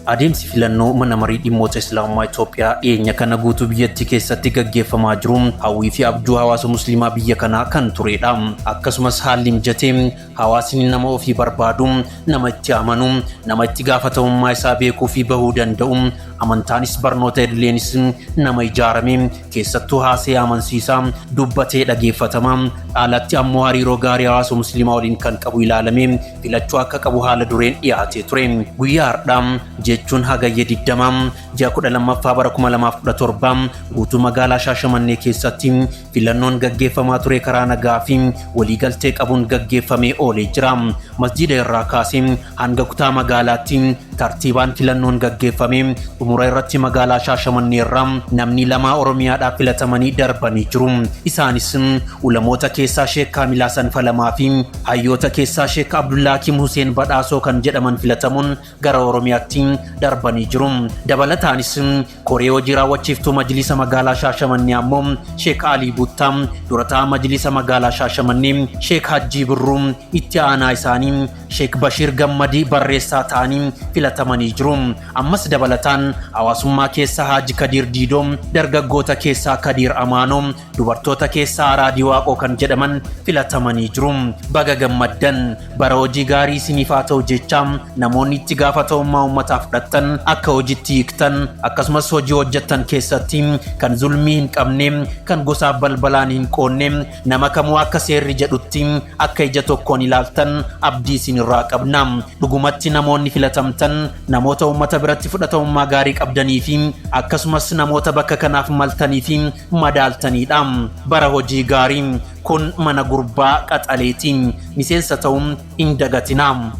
Adeemsi filannoo mana marii dhimmoota Islaamummaa Itoophiyaa dhiyeenya kana guutuu biyyattii keessatti gaggeeffamaa jiru hawwii fi abjuu hawaasa musliimaa biyya kanaa kan turedha. Akkasumas haalli mijatee hawaasni nama ofii barbaadu, nama itti amanu, nama itti gaafatamummaa isaa beekuu fi bahuu danda'u, amantaanis barnoota idileeniis nama ijaarame keessattuu haasee amansiisaa dubbatee dhageeffatamaa alatti ammoo hariiroo gaarii hawaasa musliimaa waliin kan qabu ilaalame filachuu akka qabu haala dureen dhiyaatee ture. Guyyaa har'aa jechuun hagayya 20 ji'a 12ffaa bara 2017 guutuu magaalaa Shaashamannee keessatti filannoon gaggeeffamaa ture karaa nagaa fi waliigaltee qabuun gaggeeffamee oolee jira. Masjida irraa kaasee hanga kutaa magaalaatti tartiibaan filannoon gaggeeffame umura irratti magaalaa Shaashamannee irraa namni lama Oromiyaadhaaf filatamanii darbanii jiru. Isaanis ulamoota keessaa Sheek Kaamil Hasan Falamaa fi hayyoota keessaa Sheek Abdullaa Hakiim Huseen Badhaasoo kan jedhaman filatamuun gara Oromiyaatti darbanii jiru. Dabalataanis koree hojii raawwachiiftuu majlisa magaalaa Shaashamannee ammoo Sheek Alii Buttaa, durataa majlisa magaalaa Shaashamannee Sheek Hajjii Birruu, itti aanaa isaanii Sheek Bashiir Gammadii barreessaa ta'anii filatamanii jiru. Ammas dabalataan hawaasummaa keessaa Haaji Kadiir Diidoo, dargaggoota keessaa Kadiir Amaanoo, dubartoota keessaa Araadii Waaqoo kan jedhaman filatamanii jiru. Baga gammaddan, bara hojii gaarii isiniif haa ta'u jecha namoonni itti gaafatamummaa uummataaf fudhattan akka hojiitti hiiktan akkasumas hojii hojjettan keessatti kan zulmii hin qabne, kan gosaaf balbalaan hin qoonne, nama kamuu akka seerri jedhutti akka ija tokkoon ilaaltan abdii isinirraa qabna. Dhugumatti namoonni filatamtan namoota uummata biratti fudhatamummaa gaarii qabdanii fi akkasumas namoota bakka kanaaf maltanii fi madaaltanidha. Bara hojii gaarii kun mana gurbaa qaxaleetiin miseensa ta'uun hin dagatinaa.